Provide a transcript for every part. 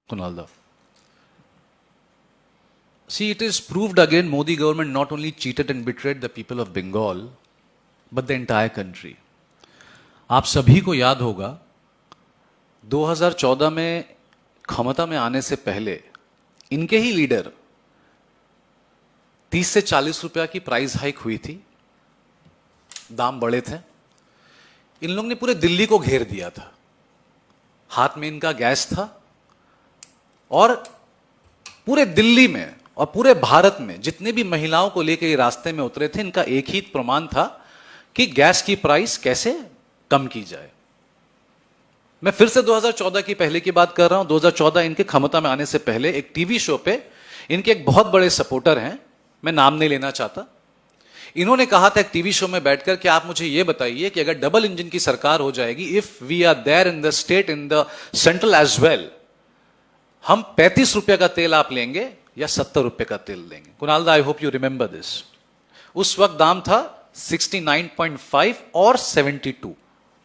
Kunalda. See, it is proved again Modi government not only cheated and betrayed the people of Bengal, but the entire country. आप सभी को याद होगा 2014 में क्षमता में आने से पहले इनके ही लीडर 30 से 40 रुपया की प्राइस हाइक हुई थी, दाम बढ़े थे। इन लोगों ने पूरे दिल्ली को घेर दिया था, हाथ में इनका गैस था और पूरे दिल्ली में और पूरे भारत में जितने भी महिलाओं को लेकर ये रास्ते में उतरे थे, इनका एक ही प्रमाण था कि गैस की प्राइस कैसे कम की जाए। मैं फिर से 2014 की पहले की बात कर रहा हूं। 2014 इनके क्षमता में आने से पहले एक टीवी शो पे इनके एक बहुत बड़े सपोर्टर हैं, मैं नाम नहीं लेना चाहता, इन्होंने कहा था एक टीवी शो में बैठकर कि आप मुझे यह बताइए कि अगर डबल इंजन की सरकार हो जाएगी, if we are there in the state in the central as well, हम 35 रुपए का तेल आप लेंगे या 70 रुपए का तेल लेंगे। कुणाल दा, I hope you remember this. उस वक्त दाम था 69.5 और 72,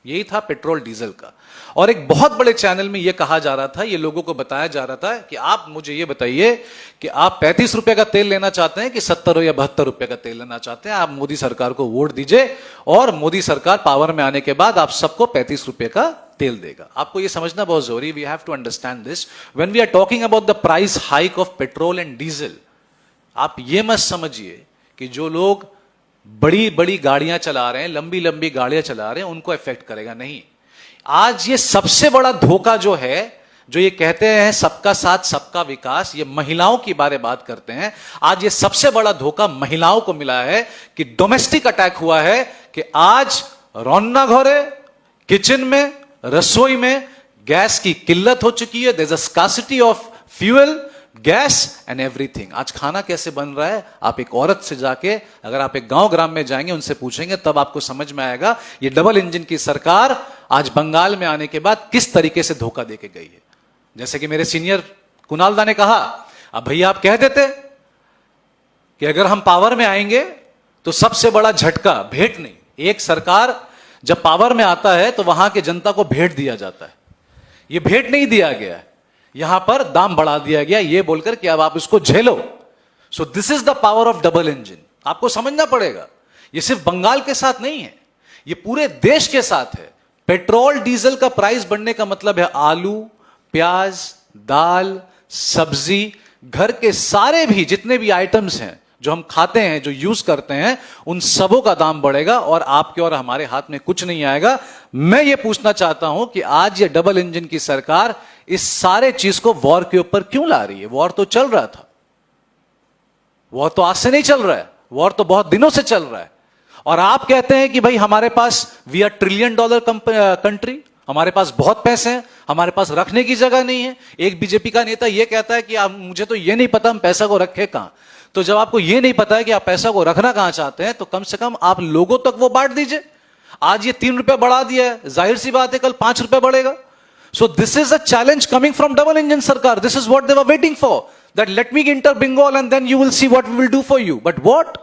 यही था पेट्रोल डीजल का। और एक बहुत बड़े चैनल में यह कहा जा रहा था, यह लोगों को बताया जा रहा था कि आप मुझे यह बताइए कि आप 35 रुपए का तेल लेना चाहते हैं कि 70 या 72 रुपए का तेल लेना चाहते हैं। आप मोदी सरकार को वोट दीजिए और मोदी सरकार पावर में आने के बाद आप सबको 35 रुपए का तेल देगा। आपको यह समझना बहुत जरूरी, we have to understand this when we are talking about the price hike of petrol and diesel. आप यह मत समझिए कि जो लोग बड़ी बड़ी गाड़ियां चला रहे हैं, लंबी लंबी गाड़ियां चला रहे हैं, उनको इफेक्ट करेगा, नहीं। आज ये सबसे बड़ा धोखा जो है, जो ये कहते हैं सबका साथ सबका विकास, ये महिलाओं की बात करते हैं, आज ये सबसे बड़ा धोखा महिलाओं को मिला है कि डोमेस्टिक अटैक हुआ है कि आज रौन्ना घोरे किचन में, रसोई में गैस की किल्लत हो चुकी है। There is a scarcity of fuel, gas and everything. आज खाना कैसे बन रहा है, आप एक औरत से जाके, अगर आप एक गांव ग्राम में जाएंगे, उनसे पूछेंगे, तब आपको समझ में आएगा ये डबल इंजन की सरकार आज बंगाल में आने के बाद किस तरीके से धोखा देके गई है। जैसे कि मेरे सीनियर कुणाल दा ने कहा, अब भैया आप कह देते कि अगर हम पावर में आएंगे तो सबसे बड़ा झटका, भेंट नहीं, एक सरकार जब पावर में आता है तो वहां के जनता को भेंट दिया जाता है। यह भेंट नहीं दिया गया है, यहां पर दाम बढ़ा दिया गया यह बोलकर कि अब आप इसको झेलो। सो this is the power of double engine. आपको समझना पड़ेगा, यह सिर्फ बंगाल के साथ नहीं है, यह पूरे देश के साथ है। पेट्रोल डीजल का प्राइस बढ़ने का मतलब है आलू, प्याज, दाल, सब्जी, घर के सारे भी जितने भी आइटम्स हैं जो हम खाते हैं, जो यूज करते हैं, उन सबों का दाम बढ़ेगा और आपके और हमारे हाथ में कुछ नहीं आएगा। मैं ये पूछना चाहता हूं कि आज ये डबल इंजन की सरकार इस सारे चीज को वॉर के ऊपर क्यों ला रही है? वॉर तो चल रहा था, वॉर तो आज से नहीं चल रहा है, वॉर तो बहुत दिनों से चल रहा है। और आप कहते हैं कि भाई हमारे पास we are trillion dollar country, हमारे पास बहुत पैसे हैं, हमारे पास रखने की जगह नहीं है। एक बीजेपी का नेता यह कहता है कि आप, मुझे तो यह नहीं पता हम पैसा को रखे कहां। तो जब आपको यह नहीं पता है कि आप पैसा को रखना कहां चाहते हैं, तो कम से कम आप लोगों तक वो बांट दीजिए। आज ये 3 रुपए बढ़ा दिया है, जाहिर सी बात है कल 5 रुपए बढ़ेगा। So this is a challenge coming from double engine सरकार। This is what they were waiting for, that let me enter Bengal and then you will see what we will do for you. But what,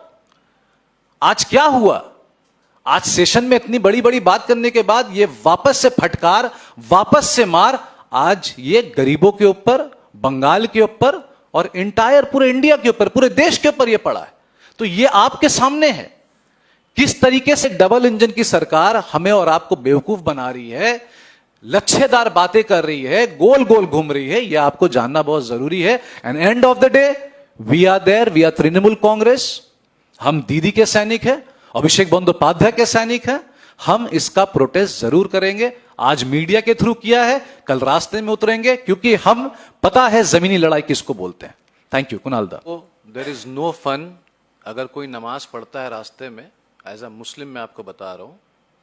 आज क्या हुआ? आज session में इतनी बड़ी बड़ी बात करने के बाद ये वापस से फटकार, वापस से मार, आज ये गरीबों के ऊपर, बंगाल के ऊपर और इंटायर पूरे इंडिया के ऊपर, पूरे देश के ऊपर ये पड़ा है। तो ये आपके सामने है किस तरीके से डबल इंजन की सरकार हमें और आपको बेवकूफ बना रही है, लच्छेदार बातें कर रही है, गोल गोल घूम रही है। यह आपको जानना बहुत जरूरी है। And end of the day we are there, we are Trinamool Congress, हम दीदी के सैनिक हैं, अभिषेक बंदोपाध्याय के सैनिक हैं, हम इसका प्रोटेस्ट जरूर करेंगे। आज मीडिया के थ्रू किया है, कल रास्ते में उतरेंगे, क्योंकि हम, पता है जमीनी लड़ाई किसको बोलते हैं। थैंक यू कुणाल दा। देयर इज नो फन अगर कोई नमाज पढ़ता है रास्ते में, एज अ मुस्लिम मैं आपको बता रहा हूं,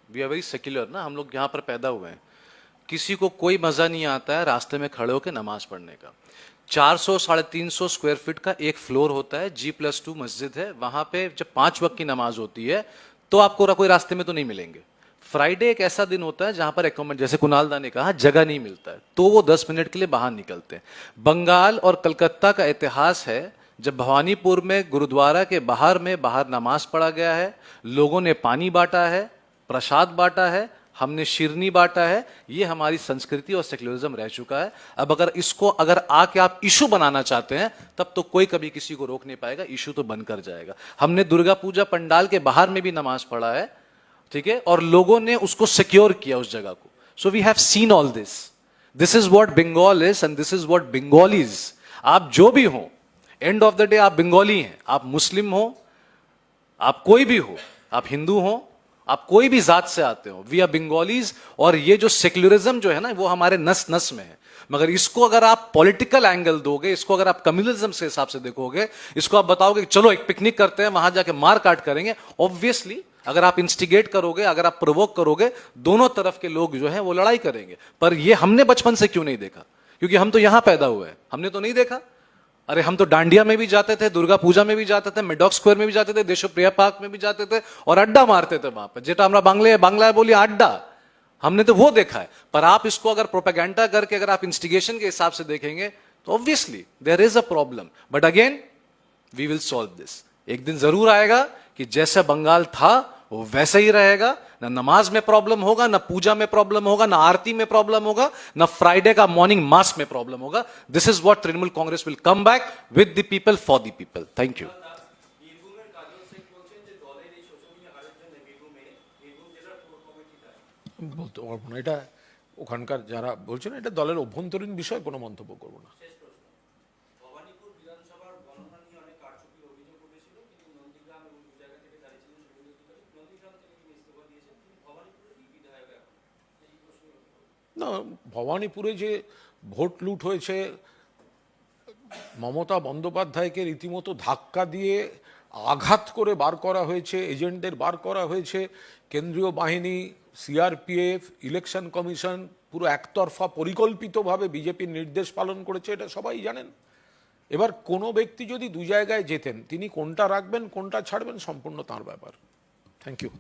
वी आर वेरी सेक्युलर ना, हम लोग यहां पर पैदा हुए हैं, किसी को कोई मजा नहीं आता है रास्ते में खड़े होकर नमाज पढ़ने का। 400-350 स्क्वायर फीट का एक फ्लोर होता है, G+2 मस्जिद है, वहां पे जब 5 वक्त की नमाज होती है तो आपको कोई रास्ते में तो नहीं मिलेंगे। फ्राइडे एक ऐसा दिन होता है जहां पर एकोमोडेट, जैसे कुणाल दा ने कहा, जगह नहीं मिलता है, तो वो 10 मिनट के लिए बाहर निकलते हैं। बंगाल और कलकत्ता का इतिहास है, जब भवानीपुर में गुरुद्वारा के बाहर नमाज पढ़ा गया है, लोगों ने पानी बांटा है, प्रसाद बांटा है, हमने शिरनी बांटा है, ये हमारी संस्कृति और सेक्युलरिज्म रह चुका है। अब अगर आके आप इशू बनाना चाहते हैं, तब तो कोई कभी किसी को रोक नहीं पाएगा, इशू तो बनकर जाएगा। हमने दुर्गा पूजा पंडाल के बाहर में भी नमाज पढ़ा है, ठीक है, और लोगों ने उसको सिक्योर किया उस जगह को। So we have seen all this. This is what Bengal is and this is what Bengalis. आप जो भी हो, एंड ऑफ द डे आप बंगाली हैं, आप मुस्लिम हो, आप कोई भी हो, आप हिंदू हो, आप कोई भी जात से आते हो, वी आर बंगालीज। और ये जो सेक्युलरिज्म जो है ना, वो हमारे नस नस में है। मगर इसको अगर आप पॉलिटिकल एंगल दोगे, इसको अगर आप कम्युनलिज्म के हिसाब से देखोगे, इसको आप बताओगे कि चलो एक पिकनिक करते हैं, वहां जाके मार काट करेंगे, ऑब्वियसली अगर आप इंस्टिगेट करोगे, अगर आप प्रोवोक करोगे, दोनों तरफ के लोग जो हैं वो लड़ाई करेंगे। पर ये हमने बचपन से क्यों नहीं देखा? क्योंकि हम तो यहां पैदा हुए हैं, हमने तो नहीं देखा। अरे हम तो डांडिया में भी जाते थे, दुर्गा पूजा में भी जाते थे, मेडॉक स्क्वायर में भी जाते थे, देशप्रिया पार्क में भी जाते थे और अड्डा मारते थे वहां पर। जेटा हमरा बांग्ला बोलिए अड्डा, हमने तो वो देखा है। पर आप इसको अगर प्रोपेगेंडा करके अगर आप इंस्टिगेशन के हिसाब से देखेंगे तो obviously there is a problem. But again we will solve this. एक दिन जरूर आएगा कि जैसे बंगाल था वो वैसे ही रहेगा। ना नमाज में प्रॉब्लम होगा, ना पूजा में प्रॉब्लम होगा, ना आरती में प्रॉब्लम होगा, ना फ्राइडे का मॉर्निंग मास में प्रॉब्लम होगा। This is what Trinamool Congress will come back with the people for the people. Thank you. বলতে পারবো না, এটা ওখানকার যারা বলছেন এটা দলের অভ্যন্তরীণ বিষয়, কোনো মন্তব্য করবো না। না, ভবানীপুরে যে ভোট লুট হয়েছে, মমতা বন্দ্যোপাধ্যায়কে রীতিমতো ধাক্কা দিয়ে আঘাত করে বার করা হয়েছে, এজেন্টদের বার করা হয়েছে, কেন্দ্রীয় বাহিনী, সিআরপিএফ, ইলেকশন কমিশন পুরো একতরফা পরিকল্পিতভাবে বিজেপির নির্দেশ পালন করেছে, এটা সবাই জানেন। এবার কোনো ব্যক্তি যদি দু জায়গায় যেতেন, তিনি কোনটা রাখবেন কোনটা ছাড়বেন সম্পূর্ণ তাঁর ব্যাপার। Thank you.